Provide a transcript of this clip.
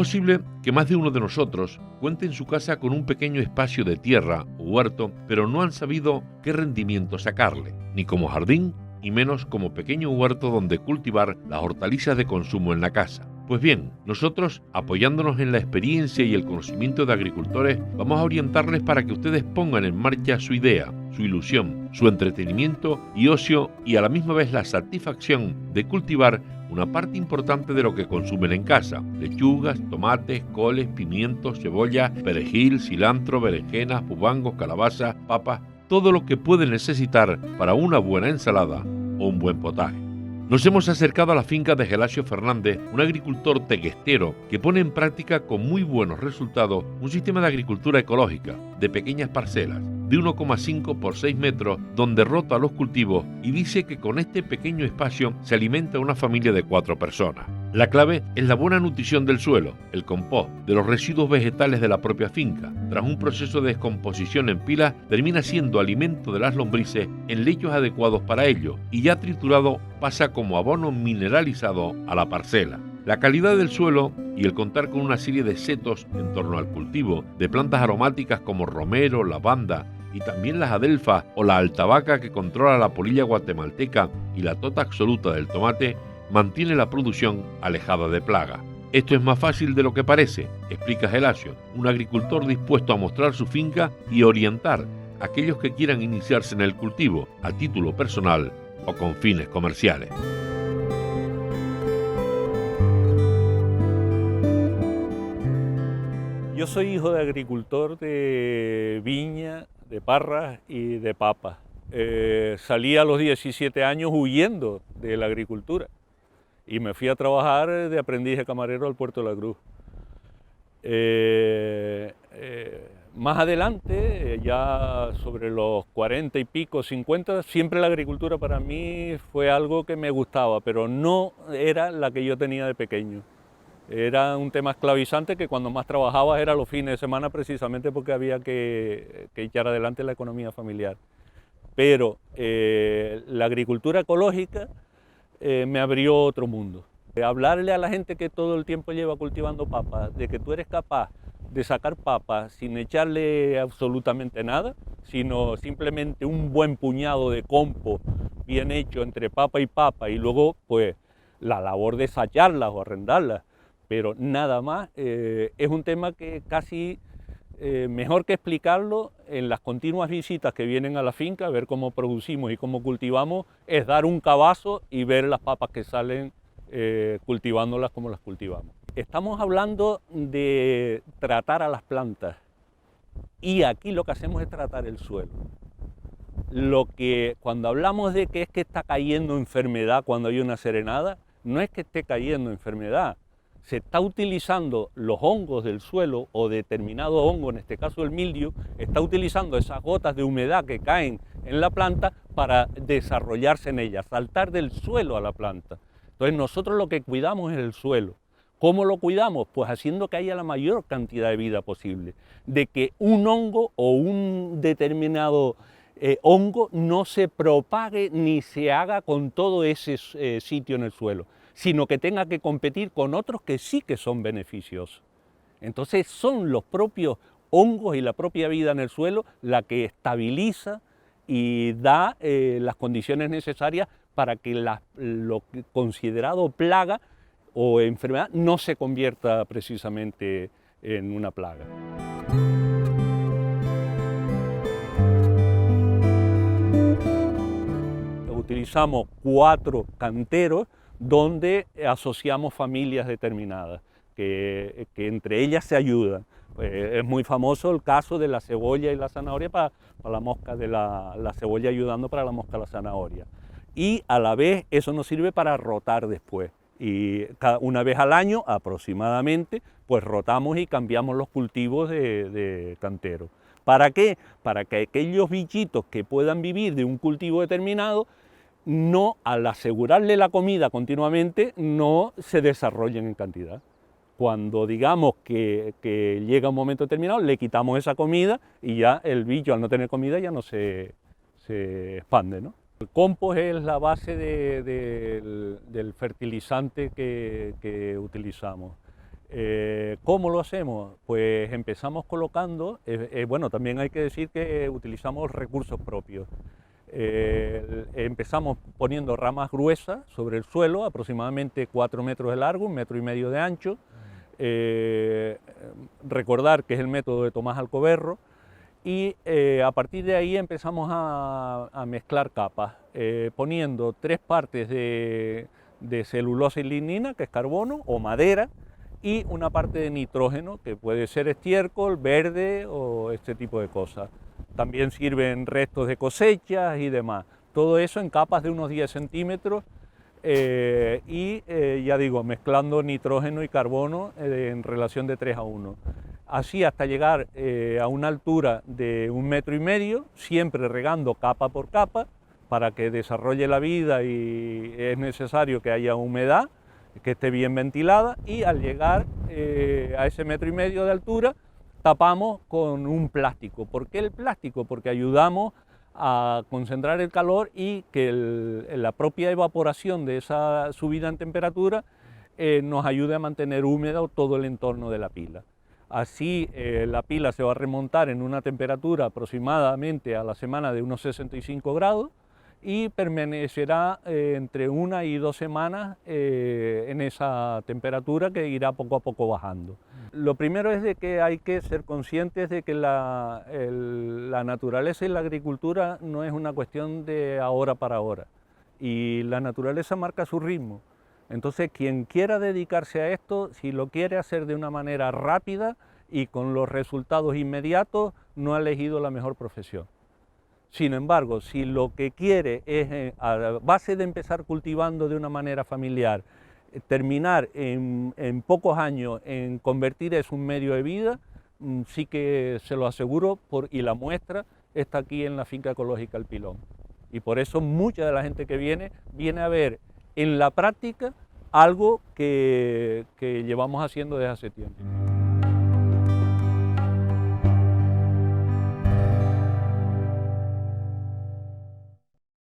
posible que más de uno de nosotros cuente en su casa con un pequeño espacio de tierra o huerto, pero no han sabido qué rendimiento sacarle, ni como jardín, y menos como pequeño huerto donde cultivar las hortalizas de consumo en la casa. Pues bien, nosotros, apoyándonos en la experiencia y el conocimiento de agricultores, vamos a orientarles para que ustedes pongan en marcha su idea, su ilusión, su entretenimiento y ocio, y a la misma vez la satisfacción de cultivar una parte importante de lo que consumen en casa: lechugas, tomates, coles, pimientos, cebolla, perejil, cilantro, berenjenas, pubangos, calabazas, papas, todo lo que pueden necesitar para una buena ensalada o un buen potaje. Nos hemos acercado a la finca de Gelasio Fernández, un agricultor teguestero que pone en práctica con muy buenos resultados un sistema de agricultura ecológica de pequeñas parcelas de 1,5 por 6 metros, donde rota los cultivos, y dice que con este pequeño espacio se alimenta una familia de 4 personas. La clave es la buena nutrición del suelo, el compost, de los residuos vegetales de la propia finca. Tras un proceso de descomposición en pilas, termina siendo alimento de las lombrices en lechos adecuados para ello, y ya triturado pasa como abono mineralizado a la parcela. La calidad del suelo y el contar con una serie de setos en torno al cultivo de plantas aromáticas como romero, lavanda y también las adelfas o la altabaca, que controla la polilla guatemalteca y la tota absoluta del tomate, mantiene la producción alejada de plagas. Esto es más fácil de lo que parece, explica Gelasio, un agricultor dispuesto a mostrar su finca y orientar a aquellos que quieran iniciarse en el cultivo a título personal o con fines comerciales. Yo soy hijo de agricultor de viña, de parras y de papas. Salí a los 17 años huyendo de la agricultura y me fui a trabajar de aprendiz de camarero al Puerto de la Cruz. Más adelante, ya sobre los 40 y pico, 50, siempre la agricultura para mí fue algo que me gustaba, pero no era la que yo tenía de pequeño. Era un tema esclavizante que cuando más trabajaba era los fines de semana, precisamente porque había que echar adelante la economía familiar. Pero la agricultura ecológica me abrió otro mundo. Hablarle a la gente que todo el tiempo lleva cultivando papas, de que tú eres capaz de sacar papas sin echarle absolutamente nada, sino simplemente un buen puñado de compost bien hecho entre papa y papa, y luego pues la labor de sacharlas o arrendarlas, pero nada más. Es un tema que casi mejor que explicarlo en las continuas visitas que vienen a la finca, ver cómo producimos y cómo cultivamos, es dar un cabazo y ver las papas que salen cultivándolas como las cultivamos. Estamos hablando de tratar a las plantas y aquí lo que hacemos es tratar el suelo. Lo que cuando hablamos de que es que está cayendo enfermedad cuando hay una serenada, no es que esté cayendo enfermedad. Se está utilizando los hongos del suelo o determinado hongo, en este caso el mildio, está utilizando esas gotas de humedad que caen en la planta para desarrollarse en ella, saltar del suelo a la planta. Entonces nosotros lo que cuidamos es el suelo. ¿Cómo lo cuidamos? Pues haciendo que haya la mayor cantidad de vida posible, de que un hongo o un determinado hongo no se propague ni se haga con todo ese sitio en el suelo, sino que tenga que competir con otros que sí que son beneficiosos. Entonces son los propios hongos y la propia vida en el suelo la que estabiliza y da las condiciones necesarias para que lo considerado plaga o enfermedad no se convierta precisamente en una plaga. Utilizamos 4 canteros donde asociamos familias determinadas, que entre ellas se ayudan. Es muy famoso el caso de la cebolla y la zanahoria para la mosca de la cebolla, ayudando para la mosca de la zanahoria. Y a la vez eso nos sirve para rotar después. Y una vez al año aproximadamente, pues rotamos y cambiamos los cultivos de cantero. ¿Para qué? Para que aquellos bichitos que puedan vivir de un cultivo determinado, no, al asegurarle la comida continuamente, no se desarrollen en cantidad. Cuando digamos que llega un momento determinado, le quitamos esa comida y ya el bicho, al no tener comida, ya no se expande, ¿no? El compost es la base del fertilizante que utilizamos. ¿Cómo lo hacemos? Pues empezamos colocando, bueno, también hay que decir que utilizamos recursos propios. Empezamos poniendo ramas gruesas sobre el suelo, aproximadamente 4 metros de largo, 1,5 metros de ancho. Recordar que es el método de Tomás Alcoberro, y a partir de ahí empezamos a mezclar capas, poniendo 3 partes de celulosa y lignina, que es carbono o madera, y una parte de nitrógeno, que puede ser estiércol, verde o este tipo de cosas. También sirven restos de cosechas y demás. Todo eso en capas de unos 10 centímetros ya digo, mezclando nitrógeno y carbono en relación de 3 a 1. Así hasta llegar a una altura de 1,5 metros, siempre regando capa por capa para que desarrolle la vida, y es necesario que haya humedad, que esté bien ventilada, y al llegar a ese 1,5 metros de altura tapamos con un plástico. ¿Por qué el plástico? Porque ayudamos a concentrar el calor y que la propia evaporación de esa subida en temperatura nos ayude a mantener húmedo todo el entorno de la pila. Así la pila se va a remontar en una temperatura aproximadamente a la semana de unos 65 grados y permanecerá entre 1 y 2 semanas en esa temperatura, que irá poco a poco bajando. Lo primero es de que hay que ser conscientes de que la naturaleza y la agricultura no es una cuestión de ahora para ahora, y la naturaleza marca su ritmo. Entonces, quien quiera dedicarse a esto, si lo quiere hacer de una manera rápida y con los resultados inmediatos, no ha elegido la mejor profesión. Sin embargo, si lo que quiere es, a base de empezar cultivando de una manera familiar, terminar en pocos años en convertir eso en un medio de vida, sí que se lo aseguro, y la muestra está aquí en la finca ecológica El Pilón. Y por eso mucha de la gente que viene a ver en la práctica algo que llevamos haciendo desde hace tiempo.